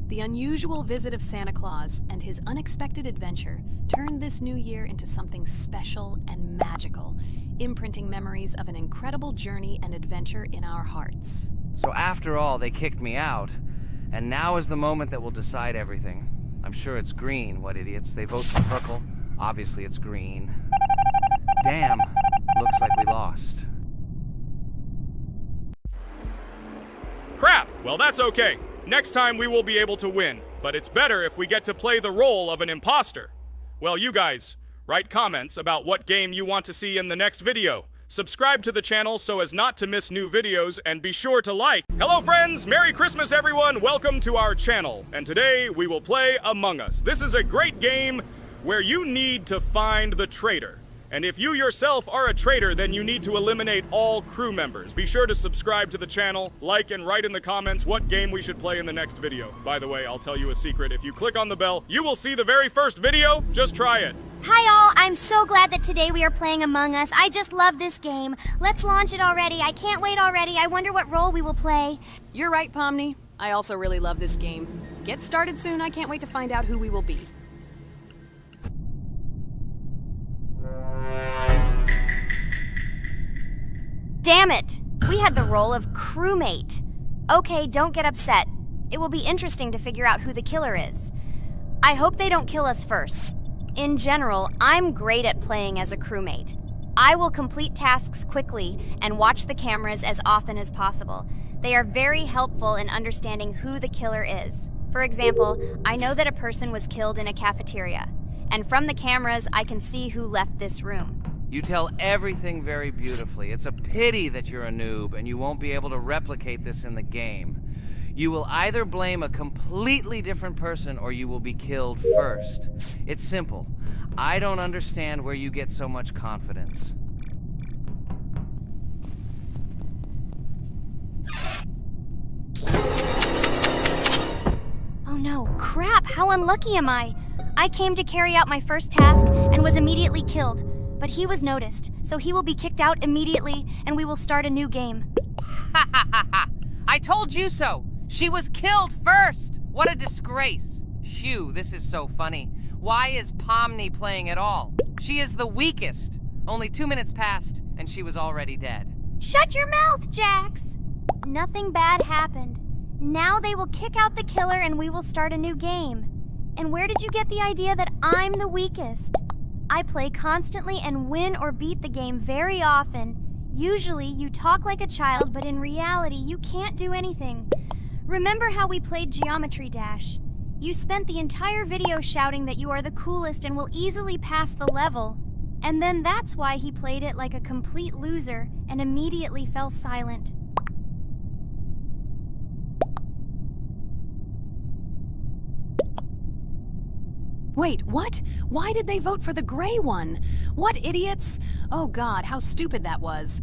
The unusual visit of Santa Claus and his unexpected adventure turned this new year into something special and magical, imprinting memories of an incredible journey and adventure in our hearts. So after all, they kicked me out, and now is the moment that will decide everything. I'm sure it's green, what idiots. They vote for purple. Obviously it's green. Damn, looks like we lost. Crap! Well, that's okay. Next time we will be able to win, but it's better if we get to play the role of an imposter. Well, you guys, write comments about what game you want to see in the next video. Subscribe to the channel so as not to miss new videos, and be sure to like. Hello friends, Merry Christmas everyone, welcome to our channel. And today we will play Among Us. This is a great game where you need to find the traitor. And if you yourself are a traitor, then you need to eliminate all crew members. Be sure to subscribe to the channel, like, and write in the comments what game we should play in the next video. By the way, I'll tell you a secret. If you click on the bell, you will see the very first video. Just try it. Hi all, I'm so glad that today we are playing Among Us. I just love this game. Let's launch it already. I can't wait already. I wonder what role we will play. You're right, Pomni. I also really love this game. Get started soon. I can't wait to find out who we will be. Damn it! We had the role of crewmate. Okay, don't get upset. It will be interesting to figure out who the killer is. I hope they don't kill us first. In general, I'm great at playing as a crewmate. I will complete tasks quickly and watch the cameras as often as possible. They are very helpful in understanding who the killer is. For example, I know that a person was killed in a cafeteria, and from the cameras, I can see who left this room. You tell everything very beautifully. It's a pity that you're a noob and you won't be able to replicate this in the game. You will either blame a completely different person or you will be killed first. It's simple. I don't understand where you get so much confidence. Oh no, crap, how unlucky am I? I came to carry out my first task and was immediately killed. But he was noticed, so he will be kicked out immediately, and we will start a new game. Ha ha ha ha! I told you so! She was killed first! What a disgrace! Phew, this is so funny. Why is Pomni playing at all? She is the weakest. Only 2 minutes passed, and she was already dead. Shut your mouth, Jax! Nothing bad happened. Now they will kick out the killer and we will start a new game. And where did you get the idea that I'm the weakest? I play constantly and win or beat the game very often. Usually you talk like a child, but in reality you can't do anything. Remember how we played Geometry Dash? You spent the entire video shouting that you are the coolest and will easily pass the level. And then that's why he played it like a complete loser and immediately fell silent. Wait, what? Why did they vote for the gray one? What idiots? Oh god, how stupid that was.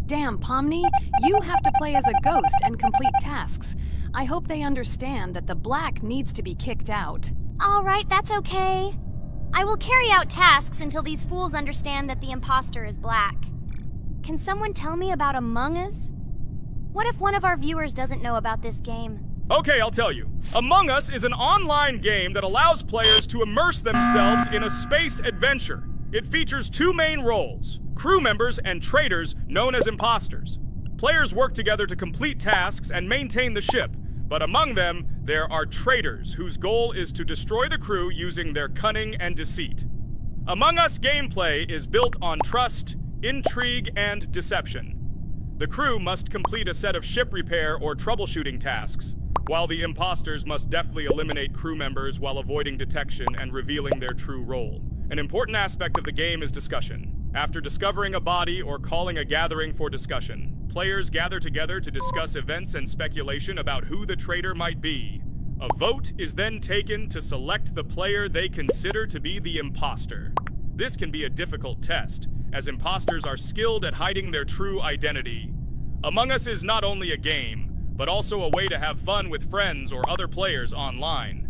Damn, Pomni, you have to play as a ghost and complete tasks. I hope they understand that the black needs to be kicked out. All right, that's okay. I will carry out tasks until these fools understand that the imposter is black. Can someone tell me about Among Us? What if one of our viewers doesn't know about this game? Okay, I'll tell you. Among Us is an online game that allows players to immerse themselves in a space adventure. It features 2 main roles, crew members and traitors known as imposters. Players work together to complete tasks and maintain the ship, but among them, there are traitors whose goal is to destroy the crew using their cunning and deceit. Among Us gameplay is built on trust, intrigue, and deception. The crew must complete a set of ship repair or troubleshooting tasks, while the imposters must deftly eliminate crew members while avoiding detection and revealing their true role. An important aspect of the game is discussion. After discovering a body or calling a gathering for discussion, players gather together to discuss events and speculation about who the traitor might be. A vote is then taken to select the player they consider to be the imposter. This can be a difficult test, as imposters are skilled at hiding their true identity. Among Us is not only a game, but also a way to have fun with friends or other players online.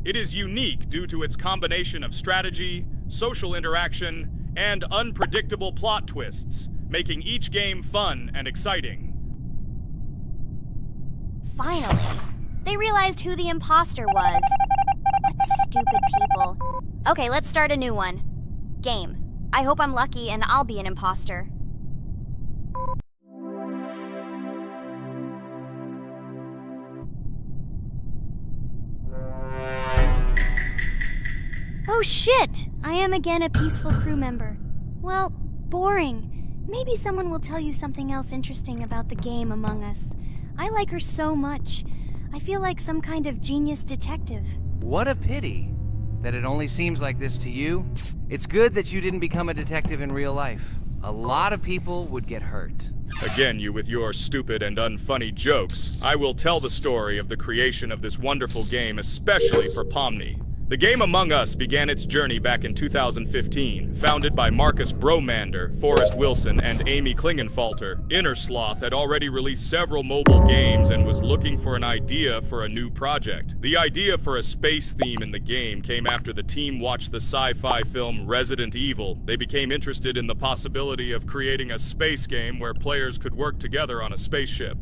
It is unique due to its combination of strategy, social interaction, and unpredictable plot twists, making each game fun and exciting. Finally, they realized who the imposter was. What stupid people. Okay, let's start a new one. Game. I hope I'm lucky and I'll be an imposter. Oh shit! I am again a peaceful crew member. Well, boring. Maybe someone will tell you something else interesting about the game Among Us. I like her so much. I feel like some kind of genius detective. What a pity that it only seems like this to you. It's good that you didn't become a detective in real life. A lot of people would get hurt. Again, you with your stupid and unfunny jokes. I will tell the story of the creation of this wonderful game, especially for Pomni. The game Among Us began its journey back in 2015. Founded by Marcus Bromander, Forrest Wilson, and Amy Klingenfalter, Innersloth had already released several mobile games and was looking for an idea for a new project. The idea for a space theme in the game came after the team watched the sci-fi film Resident Evil. They became interested in the possibility of creating a space game where players could work together on a spaceship.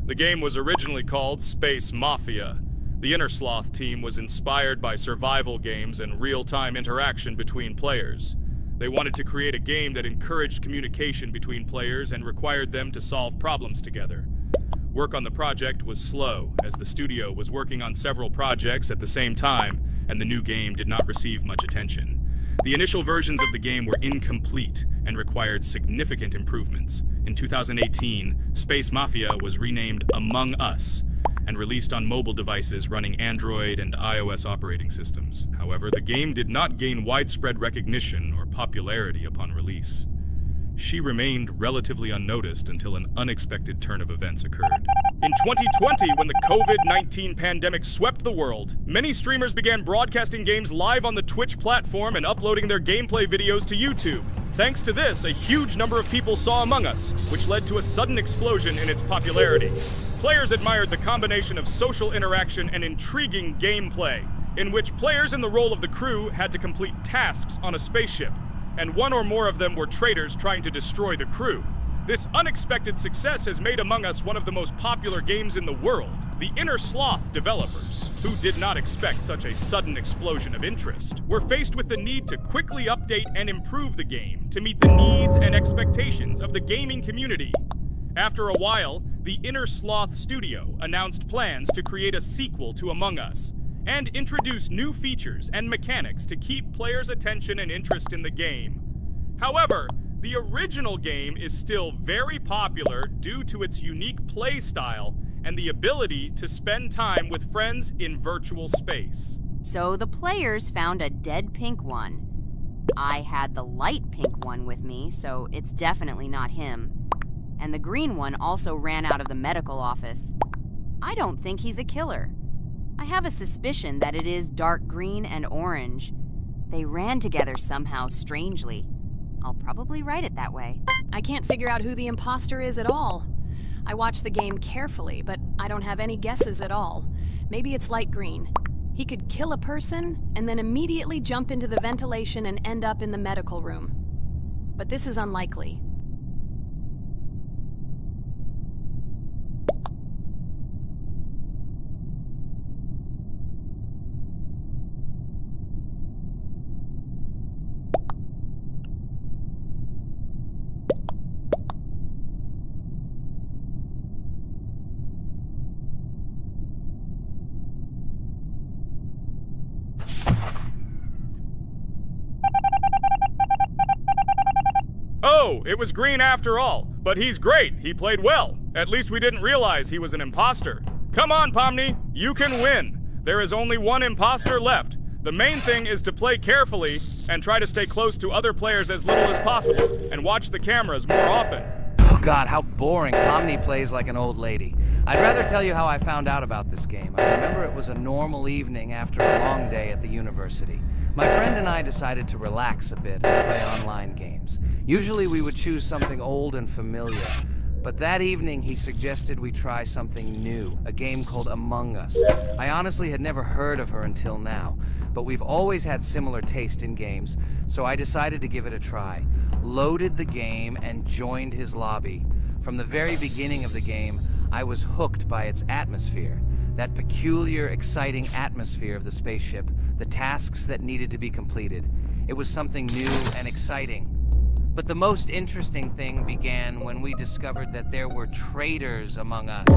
The game was originally called Space Mafia. The Innersloth team was inspired by survival games and real-time interaction between players. They wanted to create a game that encouraged communication between players and required them to solve problems together. Work on the project was slow, as the studio was working on several projects at the same time, and the new game did not receive much attention. The initial versions of the game were incomplete and required significant improvements. In 2018, Space Mafia was renamed Among Us. and released on mobile devices running Android and iOS operating systems. However, the game did not gain widespread recognition or popularity upon release. She remained relatively unnoticed until an unexpected turn of events occurred. In 2020, when the COVID-19 pandemic swept the world, many streamers began broadcasting games live on the Twitch platform and uploading their gameplay videos to YouTube. Thanks to this, a huge number of people saw Among Us, which led to a sudden explosion in its popularity. Players admired the combination of social interaction and intriguing gameplay, in which players in the role of the crew had to complete tasks on a spaceship, and one or more of them were traitors trying to destroy the crew. This unexpected success has made Among Us one of the most popular games in the world. The Inner Sloth developers, who did not expect such a sudden explosion of interest, were faced with the need to quickly update and improve the game to meet the needs and expectations of the gaming community. After a while, the Inner Sloth studio announced plans to create a sequel to Among Us, and introduce new features and mechanics to keep players' attention and interest in the game. However, the original game is still very popular due to its unique play style and the ability to spend time with friends in virtual space. So the players found a dead pink one. I had the light pink one with me, so it's definitely not him. And the green one also ran out of the medical office. I don't think he's a killer. I have a suspicion that it is dark green and orange. They ran together somehow strangely. I'll probably write it that way. I can't figure out who the imposter is at all. I watched the game carefully, but I don't have any guesses at all. Maybe it's light green. He could kill a person and then immediately jump into the ventilation and end up in the medical room. But this is unlikely. Oh, it was green after all. But he's great. He played well. At least we didn't realize he was an imposter. Come on, Pomni. You can win. There is only one imposter left. The main thing is to play carefully and try to stay close to other players as little as possible and watch the cameras more often. Oh God, how boring. Pomni plays like an old lady. I'd rather tell you how I found out about this game. I remember it was a normal evening after a long day at the university. My friend and I decided to relax a bit and play online games. Usually we would choose something old and familiar, but that evening he suggested we try something new, a game called Among Us. I honestly had never heard of her until now, but we've always had similar taste in games, so I decided to give it a try. Loaded the game and joined his lobby. From the very beginning of the game, I was hooked by its atmosphere. That peculiar, exciting atmosphere of the spaceship, the tasks that needed to be completed. It was something new and exciting. But the most interesting thing began when we discovered that there were traitors among us.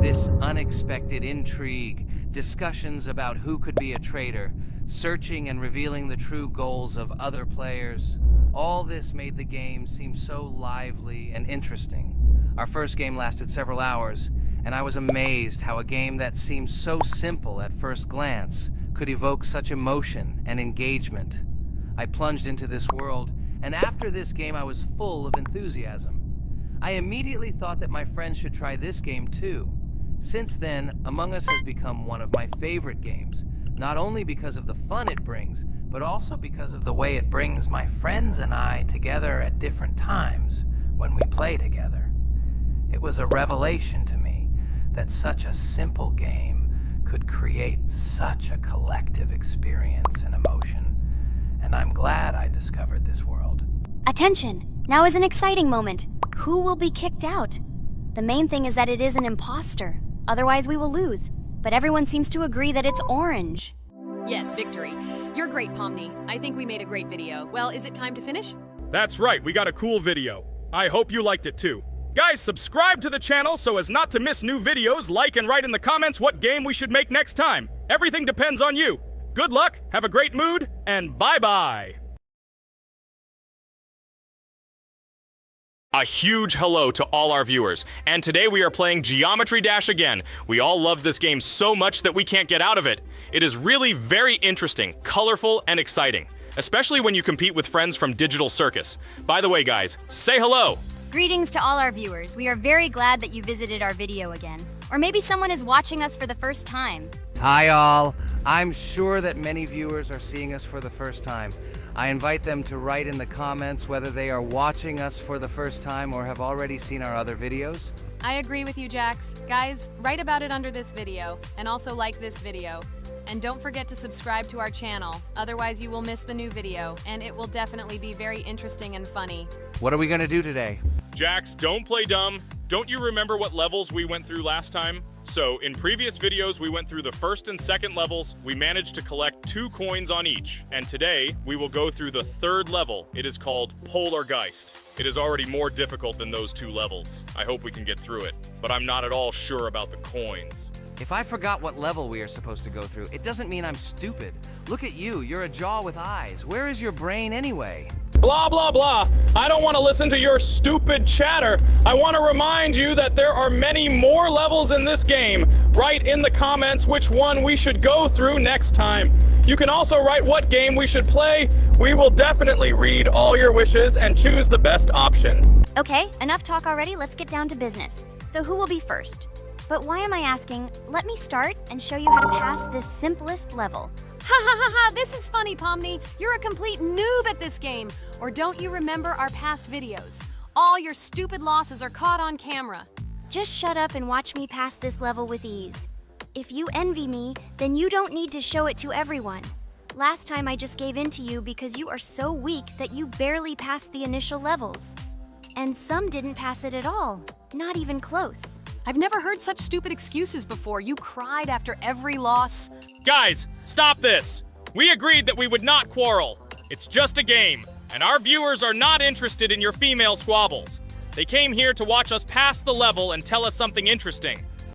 This unexpected intrigue, discussions about who could be a traitor, searching and revealing the true goals of other players. All this made the game seem so lively and interesting. Our first game lasted several hours, and I was amazed how a game that seemed so simple at first glance could evoke such emotion and engagement. I plunged into this world, and after this game I was full of enthusiasm. I immediately thought that my friends should try this game too. Since then, Among Us has become one of my favorite games, not only because of the fun it brings, but also because of the way it brings my friends and I together at different times when we play together. It was a revelation to me that such a simple game could create such a collective experience and emotion, and I'm glad I discovered this world. Attention! Now is an exciting moment. Who will be kicked out? The main thing is that it is an imposter. Otherwise we will lose. But everyone seems to agree that it's orange. Yes, victory. You're great, Pomni. I think we made a great video. Well, is it time to finish? That's right, we got a cool video. I hope you liked it too. Guys, subscribe to the channel so as not to miss new videos, like and write in the comments what game we should make next time. Everything depends on you. Good luck, have a great mood, and bye-bye! A huge hello to all our viewers, and today we are playing Geometry Dash again. We all love this game so much that we can't get out of it. It is really very interesting, colorful, and exciting, especially when you compete with friends from Digital Circus. By the way, guys, say hello! Greetings to all our viewers. We are very glad that you visited our video again. Or maybe someone is watching us for the first time. Hi all. I'm sure that many viewers are seeing us for the first time. I invite them to write in the comments whether they are watching us for the first time or have already seen our other videos. I agree with you, Jax. Guys, write about it under this video, and also like this video. And don't forget to subscribe to our channel, otherwise you will miss the new video, and it will definitely be very interesting and funny. What are we gonna do today? Jax, don't play dumb. Don't you remember what levels we went through last time? So, in previous videos, we went through the first and second levels. We managed to collect 2 coins on each. And today, we will go through the third level. It is called Polargeist. It is already more difficult than those 2 levels. I hope we can get through it, but I'm not at all sure about the coins. If I forgot what level we are supposed to go through, it doesn't mean I'm stupid. Look at you, you're a jaw with eyes. Where is your brain anyway? Blah, blah, blah. I don't want to listen to your stupid chatter. I want to remind you that there are many more levels in this game. Write in the comments which one we should go through next time. You can also write what game we should play. We will definitely read all your wishes and choose the best option. Okay, enough talk already. Let's get down to business. So who will be first? But why am I asking? Let me start and show you how to pass this simplest level. Ha ha ha ha, this is funny, Pomni. You're a complete noob at this game. Or don't you remember our past videos? All your stupid losses are caught on camera. Just shut up and watch me pass this level with ease. If you envy me, then you don't need to show it to everyone. Last time I just gave in to you because you are so weak that you barely passed the initial levels. And some didn't pass it at all, not even close. I've never heard such stupid excuses before. You cried after every loss. Guys, stop this. We agreed that we would not quarrel. It's just a game, and our viewers are not interested in your female squabbles. They came here to watch us pass the level and tell us something interesting.